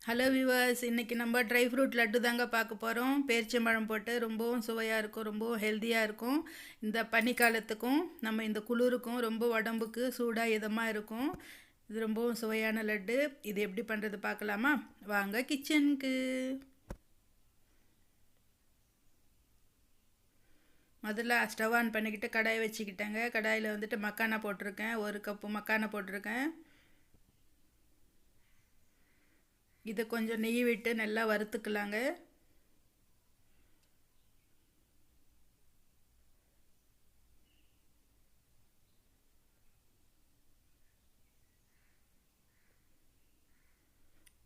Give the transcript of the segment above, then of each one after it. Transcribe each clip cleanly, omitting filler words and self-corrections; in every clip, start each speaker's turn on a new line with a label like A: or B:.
A: Hello viewers, இன்றைக்கி நம்ம dry fruit laddu தாங்க பார்க்க போகிறோம். பேரிச்சம்பழம் போட்டு ரொம்பவும் சுவையாக இருக்கும், ரொம்பவும் ஹெல்த்தியாக இருக்கும். இந்த பனிக்காலத்துக்கும் நம்ம இந்த குளிருக்கும் ரொம்ப உடம்புக்கு சூடாக இதமாக இருக்கும். இது ரொம்பவும் சுவையான லட்டு. இது எப்படி பண்ணுறது பார்க்கலாமா? வாங்க கிச்சனுக்கு. முதல்ல ஸ்டவ் ஆன் பண்ணிக்கிட்டு கடாயை வச்சுக்கிட்டேங்க. கடாயில் வந்துட்டு மக்கானா போட்டிருக்கேன், 1 கப்பு மக்கானா போட்டிருக்கேன். இதை கொஞ்சம் நெய் விட்டு நல்லா வறுத்துக்கலாங்க.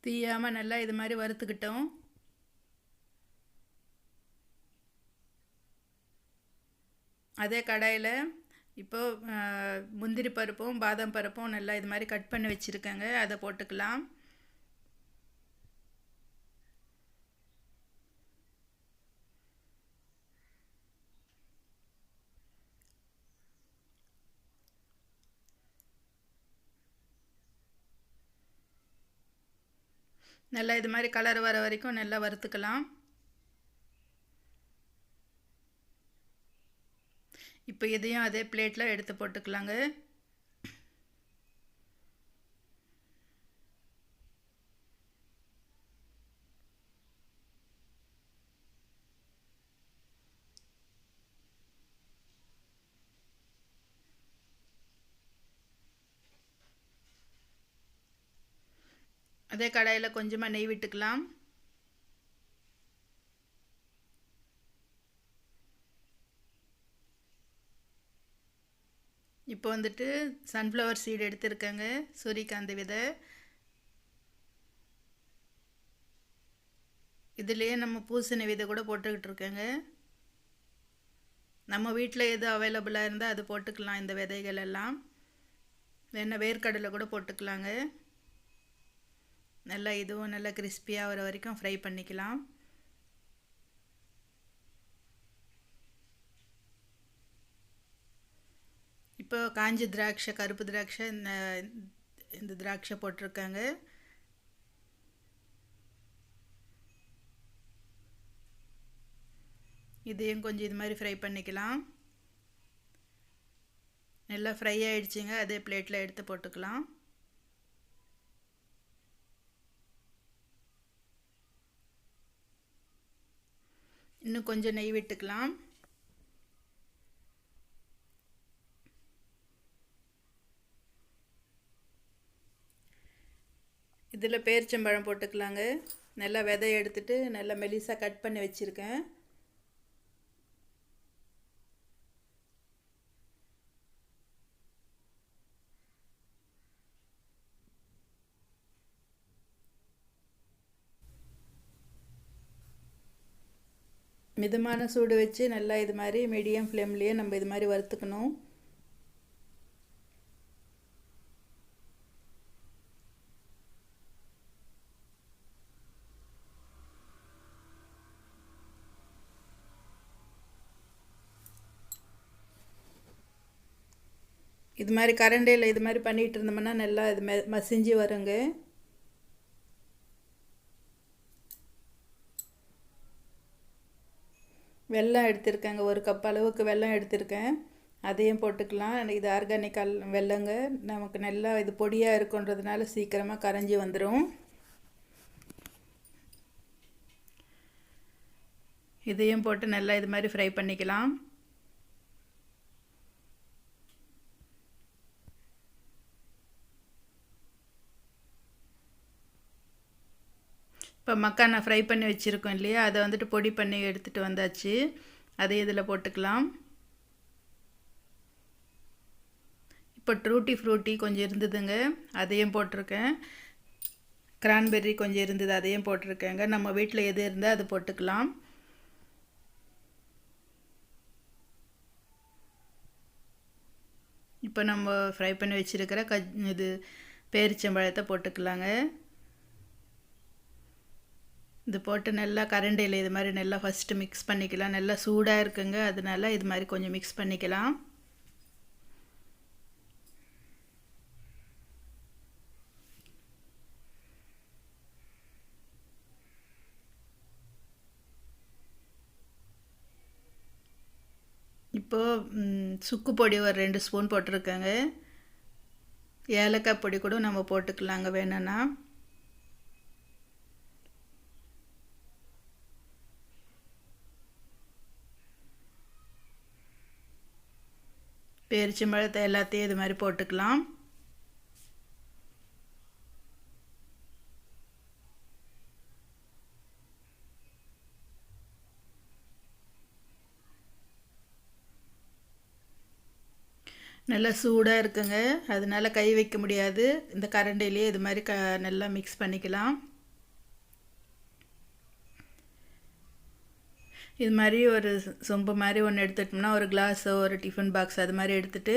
A: தீயாமல் நல்லா இது மாதிரி வறுத்துக்கிட்டோம். அதே கடாயில் இப்போது முந்திரி பருப்பும் பாதாம் பருப்பும் நல்லா இது மாதிரி கட் பண்ணி வச்சுருக்கேங்க, அதை போட்டுக்கலாம். நல்லா இது மாதிரி கலர் வர வரைக்கும் நல்லா வறுத்துக்கலாம். இப்போ இதையும் அதே பிளேட்டில் எடுத்து போட்டுக்கலாங்க. அதே கடாயில் கொஞ்சமாக நெய் விட்டுக்கலாம். இப்போ வந்துட்டு சன்ஃப்ளவர் சீடு எடுத்துருக்கேங்க, சூரியகாந்தி விதை. இதுலேயே நம்ம பூசணி விதை கூட போட்டுக்கிட்டு இருக்கேங்க. நம்ம வீட்டில் எது அவைலபிளாக இருந்தால் அது போட்டுக்கலாம். இந்த விதைகள் எல்லாம் வேணால் வேர்க்கடலை கூட போட்டுக்கலாங்க. நல்லா இதுவும் நல்லா கிறிஸ்பியாக வர வரைக்கும் ஃப்ரை பண்ணிக்கலாம். இப்போ காஞ்சி திராட்சை, கருப்பு திராட்சை, இந்த திராட்சை போட்டிருக்காங்க. இதையும் கொஞ்சம் இது மாதிரி ஃப்ரை பண்ணிக்கலாம். நல்லா ஃப்ரை ஆகிடுச்சிங்க. அதே பிளேட்டில் எடுத்து போட்டுக்கலாம். இன்னும் கொஞ்சம் நெய் விட்டுக்கலாம். இதில் பேரிச்சம்பழம் போட்டுக்கலாங்க. நல்லா விதையை எடுத்துட்டு நல்லா மெலிசாக கட் பண்ணி வச்சுருக்கேன். மிதமான சூடு வச்சு நல்லா இது மாதிரி மீடியம் ஃப்ளேம்லேயே நம்ம இது மாதிரி வறுத்துக்கணும். இது மாதிரி கரண்டியில் இது மாதிரி பண்ணிகிட்டு இருந்தோம்னா நல்லா இது மசிஞ்சு வருங்க. வெல்லம் எடுத்திருக்கேங்க, 1 கப் அளவுக்கு வெல்லம் எடுத்திருக்கேன். அதையும் போட்டுக்கலாம். இது ஆர்கானிக் வெல்லங்க. நமக்கு நல்லா இது பொடியாக இருக்குன்றதுனால சீக்கிரமாக கரைஞ்சி வந்துடும். இதையும் போட்டு நல்லா இது மாதிரி ஃப்ரை பண்ணிக்கலாம். இப்போ மக்கானா ஃப்ரை பண்ணி வச்சுருக்கோம் இல்லையா, அதை வந்துட்டு பொடி பண்ணி எடுத்துகிட்டு வந்தாச்சு. அதை இதில் போட்டுக்கலாம். இப்போ டூட்டி ஃப்ரூட்டி கொஞ்சம் இருந்ததுங்க, அதையும் போட்டிருக்கேன். கிரான்பெர்ரி கொஞ்சம் இருந்தது, அதையும் போட்டிருக்கேங்க. நம்ம வீட்டில் எது இருந்தால் அது போட்டுக்கலாம். இப்போ நம்ம ஃப்ரை பண்ணி வச்சுருக்கிற இது பேரிச்சம்பழத்தை போட்டுக்கலாங்க. இது போட்டு நல்லா கரண்டியில் இது மாதிரி நல்லா ஃபஸ்ட்டு மிக்ஸ் பண்ணிக்கலாம். நல்லா சூடாக இருக்குங்க, அதனால இது மாதிரி கொஞ்சம் மிக்ஸ் பண்ணிக்கலாம். இப்போது சுக்கு பொடி ஒரு 2 ஸ்பூன் போட்டிருக்கேங்க. ஏலக்காய் பொடி கூட நம்ம போட்டுக்கலாங்க வேணும்னா. பேரிச்சம்பழத்தை எல்லாத்தையும் இது மாதிரி போட்டுக்கலாம். நல்லா சூடாக இருக்குங்க, அதனால கை வைக்க முடியாது. இந்த கரண்டிலேயே இது மாதிரி நல்லா மிக்ஸ் பண்ணிக்கலாம். இது மாதிரி ஒரு சொம்பு மாதிரி ஒன்று எடுத்துட்டோம்னா, ஒரு கிளாஸோ ஒரு டிஃபன் பாக்ஸ் அது மாதிரி எடுத்துகிட்டு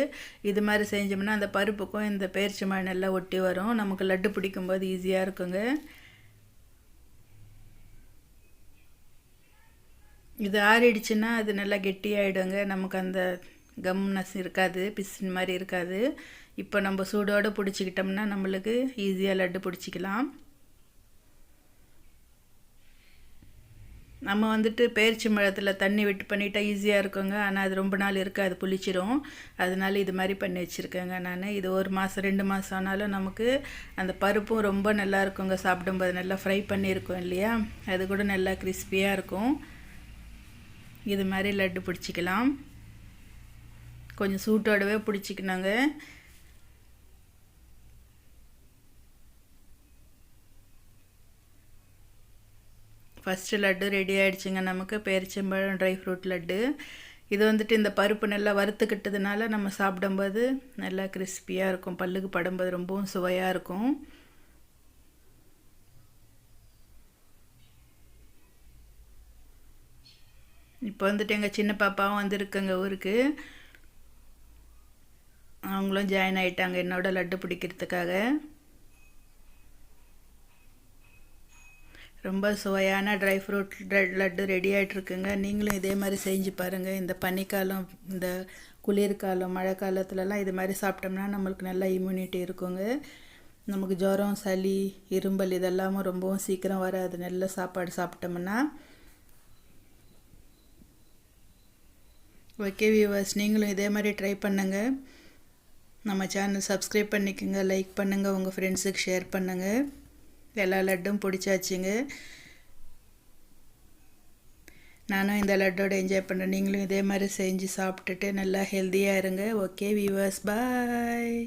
A: இது மாதிரி செஞ்சோம்னா அந்த பருப்புக்கும் இந்த பேரிச்சம்பழம் நல்லா ஒட்டி வரும். நமக்கு லட்டு பிடிக்கும்போது ஈஸியாக இருக்குங்க. இது ஆறிடுச்சுன்னா அது நல்லா கெட்டியாகிடுங்க. நமக்கு அந்த கம்னஸ் இருக்காது, பிசின் மாதிரி இருக்காது. இப்போ நம்ம சூடோடு பிடிச்சிக்கிட்டோம்னா நம்மளுக்கு ஈஸியாக லட்டு பிடிச்சிக்கலாம். நம்ம வந்துட்டு பேரிச்சம்பழத்தில் தண்ணி விட்டு பண்ணிட்டா ஈஸியாக இருக்குங்க. ஆனால் அது ரொம்ப நாள் இருக்காது, புளிச்சிரும். அதனால இது மாதிரி பண்ணி வச்சுருக்கேங்க நான். இது 1 மாதம் 2 மாதம் ஆனாலும் நமக்கு அந்த பருப்பும் ரொம்ப நல்லா இருக்குங்க. சாப்பிடும்போது நல்லா ஃப்ரை பண்ணியிருக்கோம் இல்லையா, அது கூட நல்லா கிறிஸ்பியாக இருக்கும். இது மாதிரி லட்டு பிடிச்சிக்கலாம். கொஞ்சம் சூட்டோடவே பிடிச்சிக்கணுங்க. ஃபஸ்ட்டு லட்டு ரெடி ஆகிடுச்சுங்க நமக்கு, பேரிச்சம்பழம் ட்ரை ஃப்ரூட் லட்டு. இது வந்துட்டு இந்த பருப்பு நல்லா வறுத்துக்கிட்டதுனால நம்ம சாப்பிடும்போது நல்லா கிறிஸ்பியாக இருக்கும், பல்லுக்கு படும்போது ரொம்பவும் சுவையாக இருக்கும். இப்போ வந்துட்டு எங்கள் சின்ன பாப்பாவும் வந்துருக்குங்க ஊருக்கு. அவங்களும் ஜாயின் ஆகிட்டாங்க என்னோட லட்டு பிடிக்கிறதுக்காக. ரொம்ப சுவையான ட்ரை ஃப்ரூட் லட்டு ரெடி ஆகிட்ருக்குங்க. நீங்களும் இதே மாதிரி செஞ்சு பாருங்கள். இந்த பனிக்காலம், இந்த குளிர்காலம், மழை காலத்துலலாம் இது மாதிரி சாப்பிட்டோம்னா நம்மளுக்கு நல்லா இம்யூனிட்டி இருக்குங்க. நமக்கு ஜுரம், சளி, இரும்பல் இதெல்லாமும் ரொம்பவும் சீக்கிரம் வராது நல்ல சாப்பாடு சாப்பிட்டோம்னா. ஓகே வியூவர்ஸ், நீங்களும் இதே மாதிரி ட்ரை பண்ணுங்கள். நம்ம சேனல் சப்ஸ்கிரைப் பண்ணிக்கோங்க, லைக் பண்ணுங்கள், உங்கள் ஃப்ரெண்ட்ஸுக்கு ஷேர் பண்ணுங்கள். எல்லா லட்டும் பிடிச்சாச்சுங்க. நானும் இந்த லட்டோட என்ஜாய் பண்ணுறேன். நீங்களும் இதே மாதிரி செஞ்சு சாப்பிட்டுட்டு நல்லா ஹெல்த்தியாக இருங்க. ஓகே வியூவர்ஸ், பாய்.